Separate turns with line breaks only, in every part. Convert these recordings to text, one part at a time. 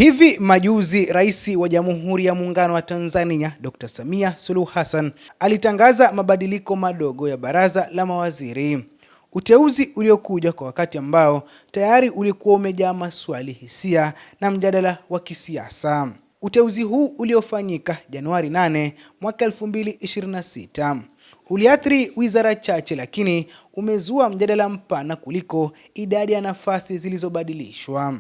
Hivi majuzi Rais wa Jamhuri ya Muungano wa Tanzania Dr. Samia Suluhu Hassan alitangaza mabadiliko madogo ya baraza la mawaziri. Uteuzi uliokuja kwa wakati ambao tayari ulikuwa umejaa maswali, hisia na mjadala wa kisiasa. Uteuzi huu uliofanyika Januari 8 mwaka 2026 uliathiri wizara chache, lakini umezua mjadala mpana kuliko idadi ya nafasi zilizobadilishwa.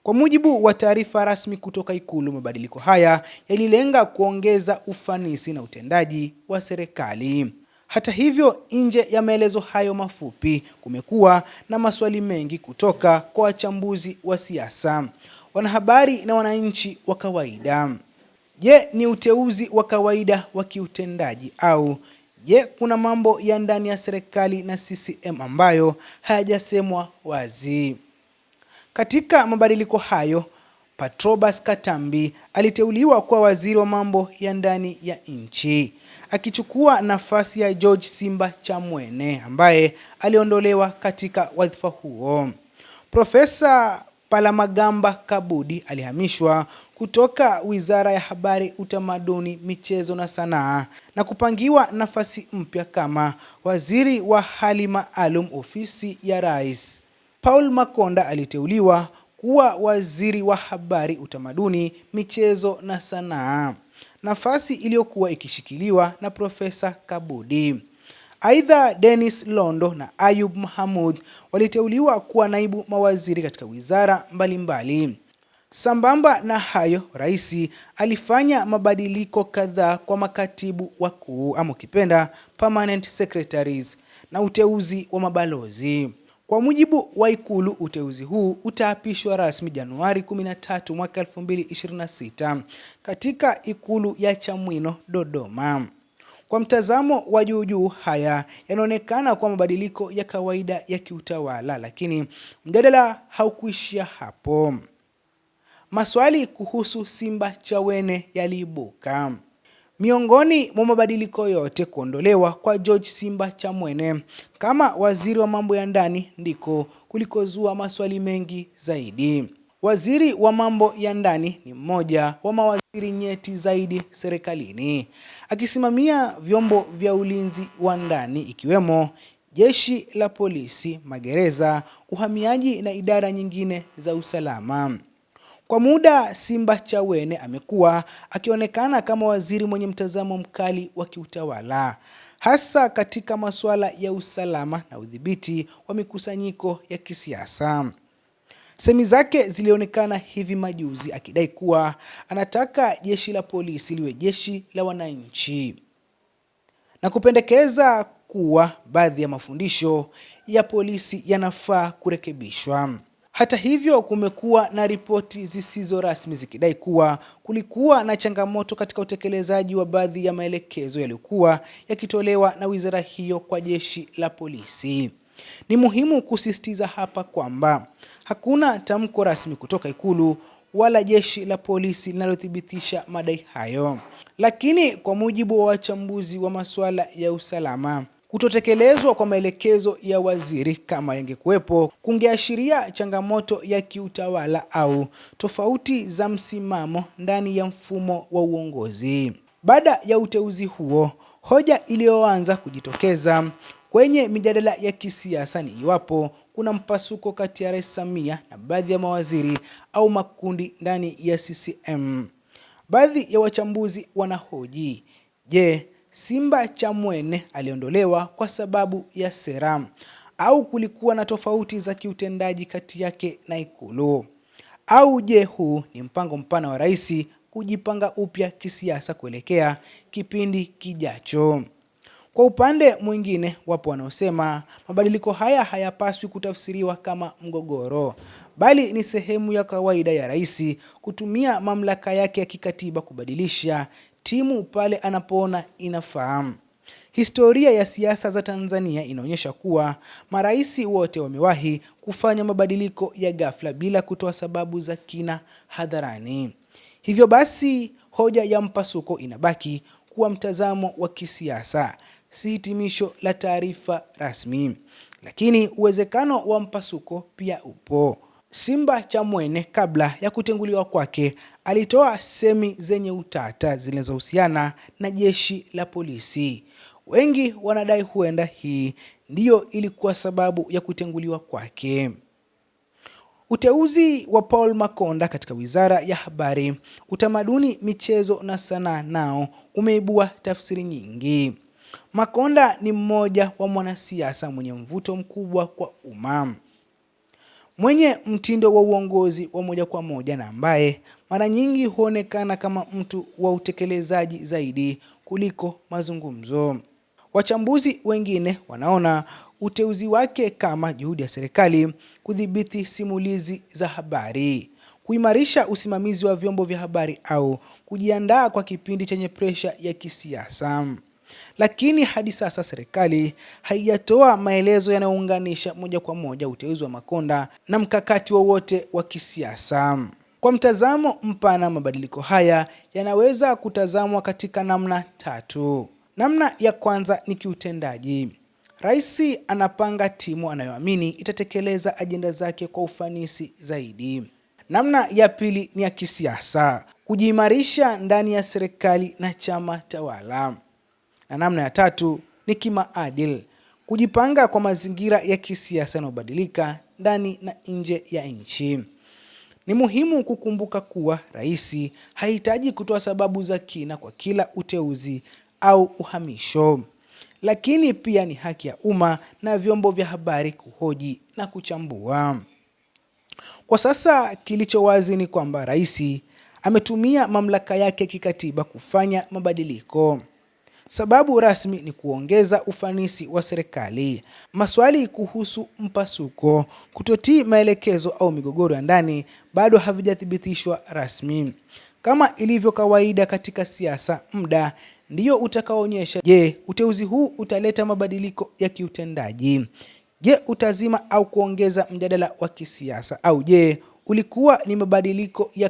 Kwa mujibu wa taarifa rasmi kutoka Ikulu, mabadiliko haya yalilenga kuongeza ufanisi na utendaji wa serikali. Hata hivyo, nje ya maelezo hayo mafupi, kumekuwa na maswali mengi kutoka kwa wachambuzi wa siasa, wanahabari na wananchi wa kawaida. Je, ni uteuzi wa kawaida wa kiutendaji au je, kuna mambo ya ndani ya serikali na CCM ambayo hayajasemwa wazi? Katika mabadiliko hayo, Patrobas Katambi aliteuliwa kuwa waziri wa mambo ya ndani ya nchi, akichukua nafasi ya George Simba Chamwene ambaye aliondolewa katika wadhifa huo. Profesa Palamagamba Kabudi alihamishwa kutoka Wizara ya Habari, Utamaduni, Michezo na Sanaa na kupangiwa nafasi mpya kama waziri wa hali maalum, ofisi ya Rais. Paul Makonda aliteuliwa kuwa waziri wa Habari, Utamaduni, Michezo na Sanaa, nafasi iliyokuwa ikishikiliwa na Profesa Kabudi. Aidha, Dennis Londo na Ayub Mahamud waliteuliwa kuwa naibu mawaziri katika wizara mbalimbali. Sambamba na hayo, Rais alifanya mabadiliko kadhaa kwa makatibu wakuu ama ukipenda permanent secretaries na uteuzi wa mabalozi. Kwa mujibu wa Ikulu, uteuzi huu utaapishwa rasmi Januari 13 mwaka 2026 katika Ikulu ya Chamwino, Dodoma. Kwa mtazamo wa juu, haya yanaonekana kwa mabadiliko ya kawaida ya kiutawala, lakini mjadala haukuishia hapo. Maswali kuhusu Simba Chawene yaliibuka. Miongoni mwa mabadiliko yote, kuondolewa kwa George Simba Chamwene kama waziri wa mambo ya ndani ndiko kulikozua maswali mengi zaidi. Waziri wa mambo ya ndani ni mmoja wa mawaziri nyeti zaidi serikalini, akisimamia vyombo vya ulinzi wa ndani ikiwemo jeshi la polisi, magereza, uhamiaji na idara nyingine za usalama. Kwa muda, Simba Chawene amekuwa akionekana kama waziri mwenye mtazamo mkali wa kiutawala, hasa katika masuala ya usalama na udhibiti wa mikusanyiko ya kisiasa. Semi zake zilionekana hivi majuzi akidai kuwa anataka jeshi la polisi liwe jeshi la wananchi na kupendekeza kuwa baadhi ya mafundisho ya polisi yanafaa kurekebishwa. Hata hivyo, kumekuwa na ripoti zisizo rasmi zikidai kuwa kulikuwa na changamoto katika utekelezaji wa baadhi ya maelekezo yaliyokuwa yakitolewa na wizara hiyo kwa jeshi la polisi. Ni muhimu kusisitiza hapa kwamba hakuna tamko rasmi kutoka Ikulu wala jeshi la polisi linalothibitisha madai hayo. Lakini kwa mujibu wa wachambuzi wa masuala ya usalama, kutotekelezwa kwa maelekezo ya waziri kama yangekuwepo kungeashiria changamoto ya kiutawala au tofauti za msimamo ndani ya mfumo wa uongozi. Baada ya uteuzi huo, hoja iliyoanza kujitokeza kwenye mijadala ya kisiasa ni iwapo kuna mpasuko kati ya Rais Samia na baadhi ya mawaziri au makundi ndani ya CCM. Baadhi ya wachambuzi wanahoji, je, Simba Chamwene aliondolewa kwa sababu ya sera au kulikuwa na tofauti za kiutendaji kati yake na Ikulu? Au je, huu ni mpango mpana wa Rais kujipanga upya kisiasa kuelekea kipindi kijacho? Kwa upande mwingine, wapo wanaosema mabadiliko haya hayapaswi kutafsiriwa kama mgogoro, bali ni sehemu ya kawaida ya Rais kutumia mamlaka yake ya kikatiba kubadilisha timu pale anapoona inafahamu. Historia ya siasa za Tanzania inaonyesha kuwa marais wote wamewahi kufanya mabadiliko ya ghafla bila kutoa sababu za kina hadharani. Hivyo basi, hoja ya mpasuko inabaki kuwa mtazamo wa kisiasa, si hitimisho la taarifa rasmi. Lakini uwezekano wa mpasuko pia upo. Simba Chamwene kabla ya kutenguliwa kwake alitoa semi zenye utata zilizohusiana na jeshi la polisi. Wengi wanadai huenda hii ndiyo ilikuwa sababu ya kutenguliwa kwake. Uteuzi wa Paul Makonda katika Wizara ya Habari, Utamaduni, Michezo na Sanaa nao umeibua tafsiri nyingi. Makonda ni mmoja wa mwanasiasa mwenye mvuto mkubwa kwa umma, mwenye mtindo wa uongozi wa moja kwa moja na ambaye mara nyingi huonekana kama mtu wa utekelezaji zaidi kuliko mazungumzo. Wachambuzi wengine wanaona uteuzi wake kama juhudi ya serikali kudhibiti simulizi za habari, kuimarisha usimamizi wa vyombo vya habari au kujiandaa kwa kipindi chenye presha ya kisiasa. Lakini hadi sasa serikali haijatoa maelezo yanayounganisha moja kwa moja uteuzi wa Makonda na mkakati wowote wa kisiasa. Kwa mtazamo mpana, mabadiliko haya yanaweza kutazamwa katika namna tatu. Namna ya kwanza ni kiutendaji. Rais anapanga timu anayoamini itatekeleza ajenda zake kwa ufanisi zaidi. Namna ya pili ni ya kisiasa, kujiimarisha ndani ya serikali na chama tawala. Na namna ya tatu ni kimaadili, kujipanga kwa mazingira ya kisiasa yanayobadilika ndani na nje ya nchi. Ni muhimu kukumbuka kuwa rais hahitaji kutoa sababu za kina kwa kila uteuzi au uhamisho, lakini pia ni haki ya umma na vyombo vya habari kuhoji na kuchambua. Kwa sasa kilicho wazi ni kwamba rais ametumia mamlaka yake kikatiba kufanya mabadiliko. Sababu rasmi ni kuongeza ufanisi wa serikali. Maswali kuhusu mpasuko, kutotii maelekezo au migogoro ya ndani bado havijathibitishwa rasmi. Kama ilivyo kawaida katika siasa, muda ndio utakaoonyesha, je, uteuzi huu utaleta mabadiliko ya kiutendaji? Je, utazima au kuongeza mjadala wa kisiasa? Au je, ulikuwa ni mabadiliko ya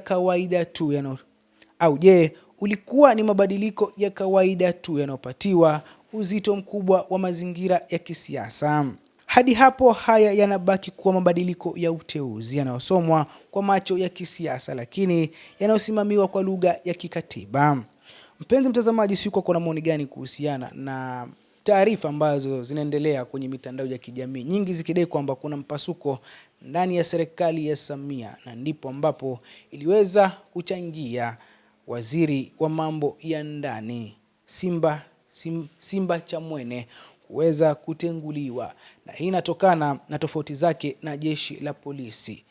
kawaida tu yanayopatiwa uzito mkubwa wa mazingira ya kisiasa? Hadi hapo haya yanabaki kuwa mabadiliko ya uteuzi yanayosomwa kwa macho ya kisiasa, lakini yanayosimamiwa kwa lugha ya kikatiba. Mpenzi mtazamaji, siko kuna maoni gani kuhusiana na taarifa ambazo zinaendelea kwenye mitandao ya kijamii, nyingi zikidai kwamba kuna mpasuko ndani ya serikali ya Samia, na ndipo ambapo iliweza kuchangia waziri wa mambo ya ndani Simba Chamwene kuweza kutenguliwa, na hii inatokana na tofauti zake na jeshi la polisi.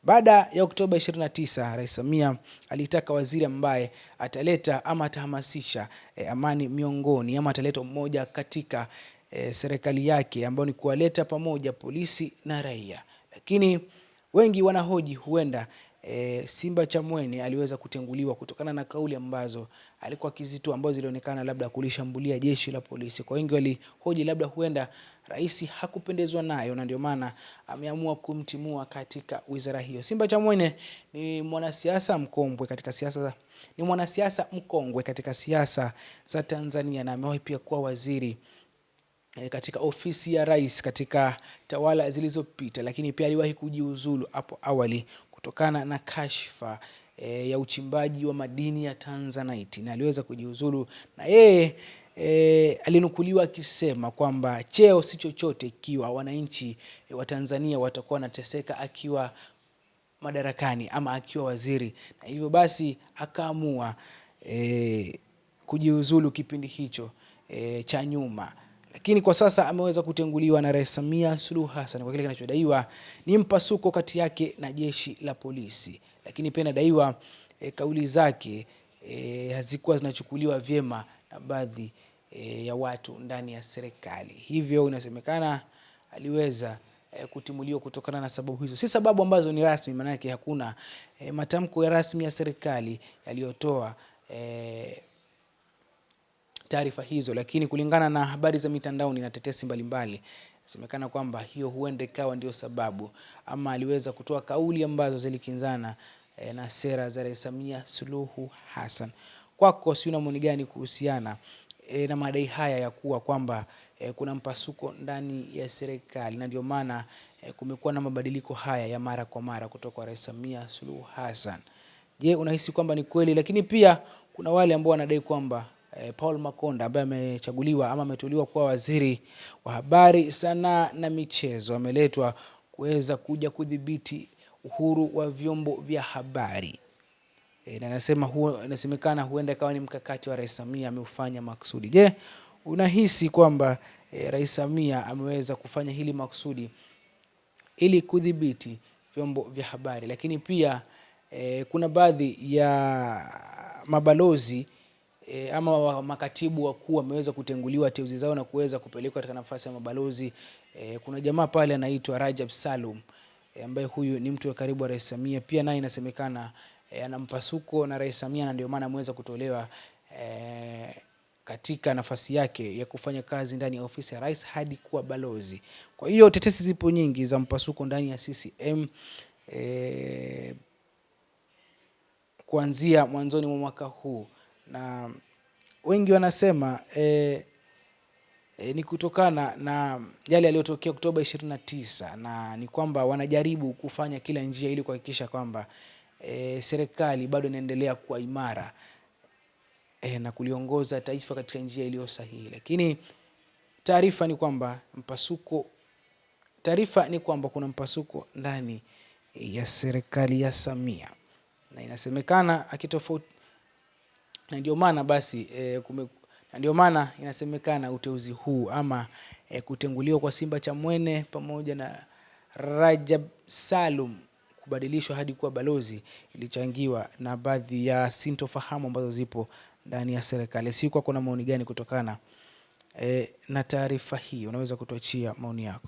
Baada ya Oktoba 29, Rais Samia alitaka waziri ambaye ataleta ama atahamasisha amani miongoni, ama ataleta umoja katika serikali yake, ambao ni kuwaleta pamoja polisi na raia. Lakini wengi wanahoji huenda Simba Chamwene aliweza kutenguliwa kutokana na kauli ambazo alikuwa akizitoa, ambazo zilionekana labda kulishambulia jeshi la polisi. Kwa wengi walihoji labda huenda rais hakupendezwa nayo na ndio maana ameamua kumtimua katika wizara hiyo. Simba Chamwene ni mwanasiasa mkongwe katika siasa za Tanzania, na amewahi pia kuwa waziri katika ofisi ya rais katika tawala zilizopita, lakini pia aliwahi kujiuzulu hapo awali kutokana na kashfa ya uchimbaji wa madini ya Tanzanite, na aliweza kujiuzulu, na yeye alinukuliwa akisema kwamba cheo si chochote ikiwa wananchi wa Tanzania watakuwa wanateseka akiwa madarakani ama akiwa waziri, na hivyo basi akaamua kujiuzulu kipindi hicho cha nyuma. Lakini kwa sasa ameweza kutenguliwa na Rais Samia Suluhu Hassan kwa kile kinachodaiwa ni mpasuko kati yake na jeshi la polisi. Lakini pia inadaiwa kauli zake hazikuwa zinachukuliwa vyema na baadhi ya watu ndani ya serikali. Hivyo inasemekana aliweza kutimuliwa kutokana na sababu hizo. Si sababu ambazo ni rasmi, maana yake hakuna matamko ya rasmi ya serikali yaliyotoa taarifa hizo, lakini kulingana na habari za mitandaoni na tetesi mbalimbali, inasemekana kwamba hiyo huenda ikawa ndio sababu, ama aliweza kutoa kauli ambazo zilikinzana na sera za Rais Samia Suluhu Hassan. Kwako si una maoni gani kuhusiana na madai haya ya kuwa kwamba kuna mpasuko ndani ya serikali, na ndio maana kumekuwa na mabadiliko haya ya mara kwa mara kutoka kwa Rais Samia Suluhu Hassan. Je, unahisi kwamba ni kweli? Lakini pia kuna wale ambao wanadai kwamba Paul Makonda ambaye amechaguliwa ama ameteuliwa kuwa waziri wa habari, sanaa na michezo ameletwa kuweza kuja kudhibiti uhuru wa vyombo vya habari. Na inasemekana huenda ikawa ni mkakati wa Rais Samia ameufanya makusudi. Je, unahisi kwamba Rais Samia ameweza kufanya hili makusudi ili kudhibiti vyombo vya habari? Lakini pia kuna baadhi ya mabalozi ama makatibu wakuu wameweza kutenguliwa teuzi zao na kuweza kupelekwa katika nafasi ya mabalozi. Kuna jamaa pale anaitwa Rajab Salum ambaye huyu ni mtu wa karibu wa Rais Samia, pia naye inasemekana ana mpasuko na Rais Samia, na ndio maana ameweza kutolewa katika nafasi yake ya kufanya kazi ndani ya ofisi ya rais hadi kuwa balozi. Kwa hiyo tetesi zipo nyingi za mpasuko ndani ya CCM kuanzia mwanzoni mwa mwaka huu, na wengi wanasema ni kutokana na yale yaliyotokea Oktoba 29, na ni kwamba wanajaribu kufanya kila njia ili kuhakikisha kwamba serikali bado inaendelea kuwa imara na kuliongoza taifa katika njia iliyo sahihi. Lakini taarifa ni kwamba kuna mpasuko ndani ya serikali ya Samia, na inasemekana akitofauti, na ndio maana basi ndio maana inasemekana uteuzi huu ama kutenguliwa kwa Simba Chamwene pamoja na Rajab Salum kubadilishwa hadi kuwa balozi ilichangiwa na baadhi ya sintofahamu ambazo zipo ndani ya serikali. Si kwa kuna maoni gani kutokana na taarifa hii? Unaweza kutuachia maoni yako.